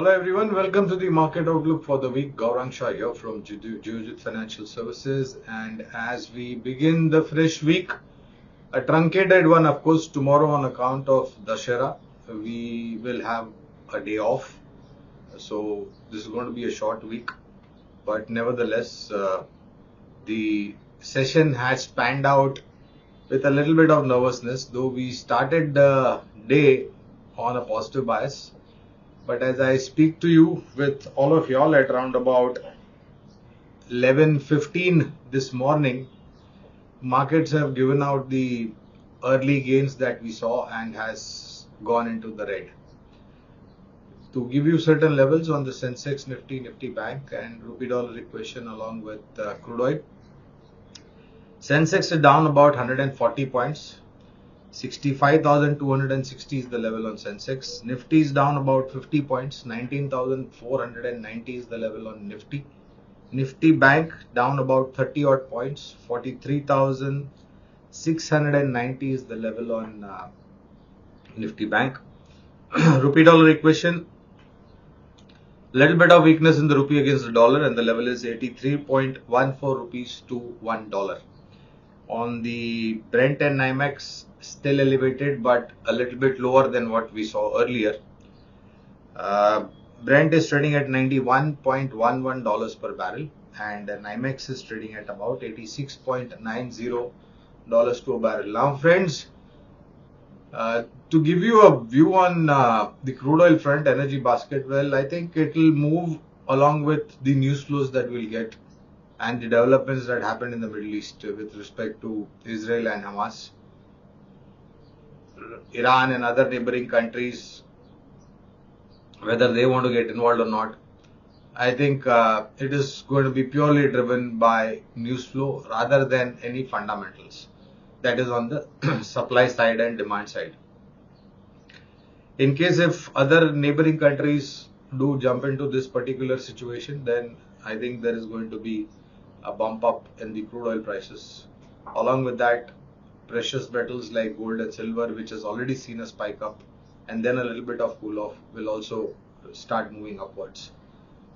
Hello everyone, welcome to the market outlook for the week. Gaurang Shah here from Geojit Financial Services, and as we begin the fresh week, a truncated one of course tomorrow on account of Dashera. We will have a day off, so this is going to be a short week, but nevertheless the session has panned out with a little bit of nervousness, though we started the day on a positive bias. But as I speak to you with all of y'all at around about 11:15 this morning, markets have given out the early gains that we saw and has gone into the red. To give you certain levels on the Sensex, Nifty Bank and Rupee Dollar equation along with crude oil. Sensex is down about 140 points. 65,260 is the level on Sensex. Nifty is down about 50 points. 19,490 is the level on Nifty. Nifty Bank down about 30 odd points. 43,690 is the level on Nifty Bank. Rupee dollar equation. Little bit of weakness in the rupee against the dollar, and the level is 83.14 rupees to $1. On the Brent and NYMEX, still elevated but a little bit lower than what we saw earlier. Brent is trading at $91.11 per barrel, and NYMEX is trading at about $86.90 to a barrel. Now friends, to give you a view on the crude oil front, energy basket, well, I think it will move along with the news flows that we'll get and the developments that happened in the Middle East with respect to Israel and Hamas, Iran and other neighboring countries, whether they want to get involved or not. I think it is going to be purely driven by news flow rather than any fundamentals. That is on the supply side and demand side. In case if other neighboring countries do jump into this particular situation, then I think there is going to be a bump up in the crude oil prices. Along with that, precious metals like gold and silver, which has already seen a spike up and then a little bit of cool off, will also start moving upwards.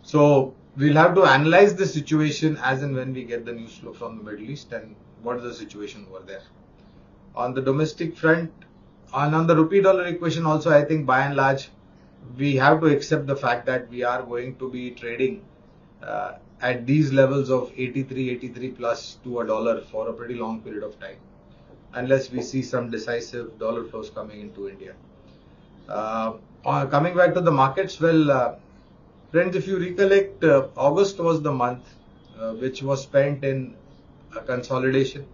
So we'll have to analyze the situation as and when we get the news flow from the Middle East and what is the situation over there. On the domestic front, and on the rupee dollar equation also, I think by and large we have to accept the fact that we are going to be trading at these levels of 83 plus to a dollar for a pretty long period of time, unless we see some decisive dollar flows coming into India. Coming back to the markets, well, friends, if you recollect, August was the month which was spent in consolidation.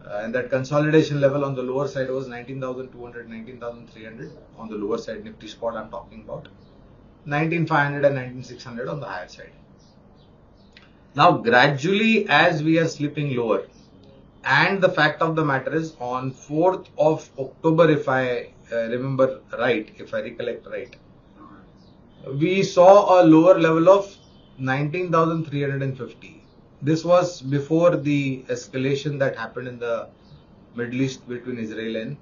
And that consolidation level on the lower side was 19,200, 19,300 on the lower side. Nifty spot I'm talking about. 19,500 and 19,600 on the higher side. Now gradually as we are slipping lower, and the fact of the matter is on 4th of October, if I remember right, if I recollect right, we saw a lower level of 19,350. This was before the escalation that happened in the Middle East between Israel and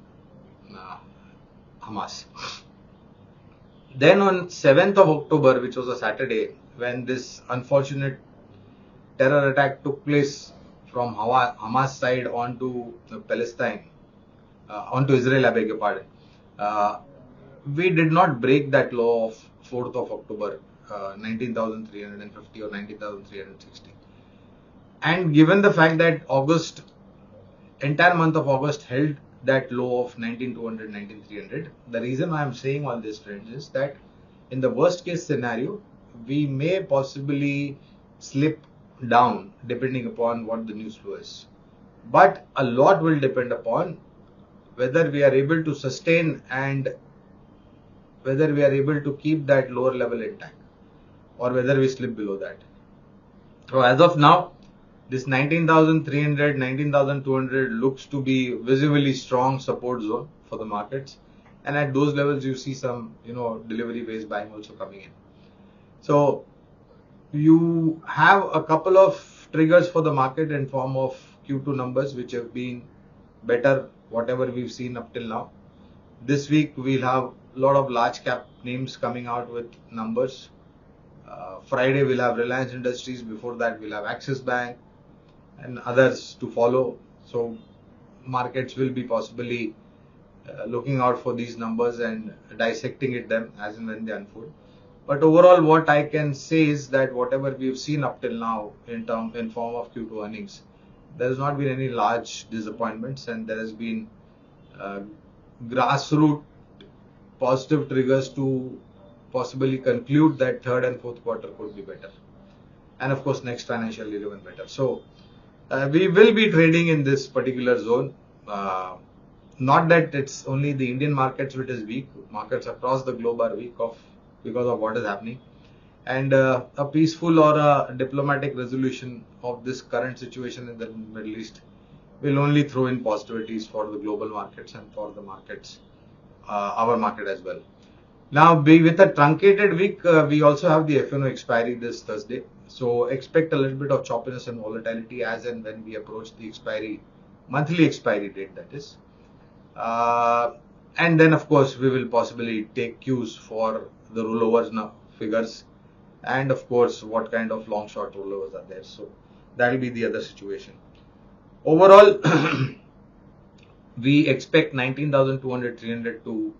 Hamas. Then on 7th of October, which was a Saturday, when this unfortunate terror attack took place from Hamas side onto Palestine, onto Israel, I beg your pardon, we did not break that low of 4th of October, 19,350 or 19,360. And given the fact that entire month of August held that low of 19,200, 19,300, the reason why I'm saying all this, friends, is that in the worst case scenario, we may possibly slip down depending upon what the news flow is. But a lot will depend upon whether we are able to sustain and whether we are able to keep that lower level intact or whether we slip below that. So as of now, this 19,300, 19,200 looks to be visibly strong support zone for the markets, and at those levels you see some delivery based buying also coming in. So you have a couple of triggers for the market in form of Q2 numbers which have been better whatever we've seen up till now. This week we'll have lot of large cap names coming out with numbers. Friday we'll have Reliance Industries. Before that we'll have Axis Bank and others to follow. So markets will be possibly looking out for these numbers and dissecting them as and when they unfold. But overall, what I can say is that whatever we've seen up till now in form of Q2 earnings, there has not been any large disappointments, and there has been grassroots positive triggers to possibly conclude that third and fourth quarter could be better, and of course next financial year even better. So we will be trading in this particular zone. Not that it's only the Indian markets which is weak. Markets across the globe are weak because of what is happening. And a peaceful or a diplomatic resolution of this current situation in the Middle East will only throw in positivities for the global markets and for the markets, our market as well. Now, with a truncated week, we also have the F&O expiry this Thursday. So expect a little bit of choppiness and volatility as and when we approach the expiry, monthly expiry date that is. And then of course we will possibly take cues for the rollovers now, figures, and of course what kind of long short rollovers are there. So that will be the other situation. Overall, we expect 19,200, 300 to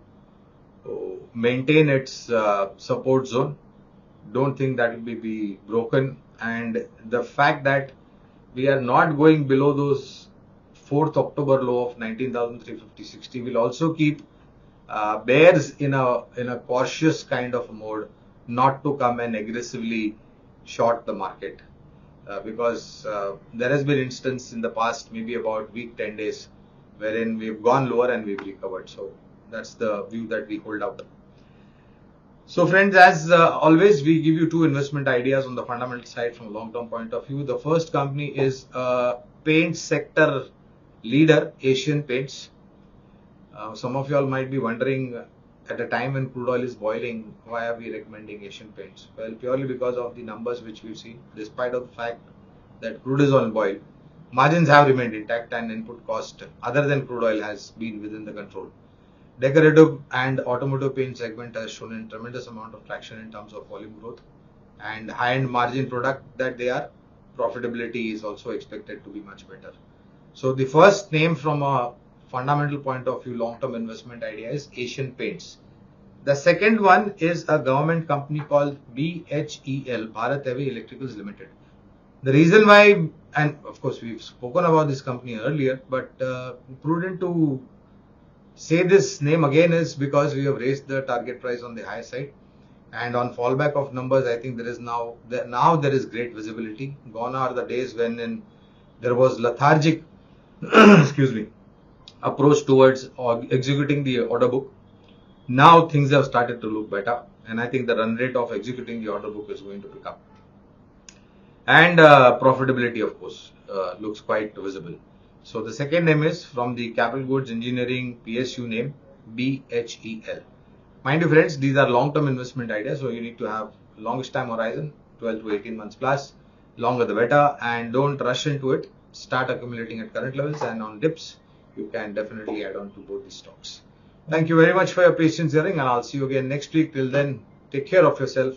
maintain its support zone. Don't think that will be broken, and the fact that we are not going below those 4th October low of 19,350.60 will also keep bears in a cautious kind of mode, not to come and aggressively short the market, because there has been instance in the past, maybe about week 10 days, wherein we've gone lower and we've recovered. So that's the view that we hold out. So friends, as always, we give you two investment ideas on the fundamental side from a long-term point of view. The first company is paint sector leader, Asian Paints. Some of you all might be wondering, at a time when crude oil is boiling, why are we recommending Asian Paints? Well, purely because of the numbers which we've seen. Despite of the fact that crude is on boil, margins have remained intact and input cost other than crude oil has been within the control. Decorative and automotive paint segment has shown a tremendous amount of traction in terms of volume growth, and high-end margin product that they are, profitability is also expected to be much better. So the first name from a fundamental point of view, long-term investment idea, is Asian Paints. The second one is a government company called BHEL, Bharat Heavy Electricals Limited. The reason why, and of course we've spoken about this company earlier, but prudent to say this name again is because we have raised the target price on the higher side, and on fallback of numbers, I think there is now there is great visibility. Gone are the days when there was lethargic excuse me, approach towards executing the order book. Now things have started to look better, and I think the run rate of executing the order book is going to pick up. And profitability, of course, looks quite visible. So the second name is from the Capital Goods Engineering PSU name, BHEL. Mind you friends, these are long-term investment ideas, so you need to have longest time horizon, 12 to 18 months plus, longer the better, and don't rush into it. Start accumulating at current levels, and on dips, you can definitely add on to both these stocks. Thank you very much for your patience hearing, and I'll see you again next week. Till then, take care of yourself.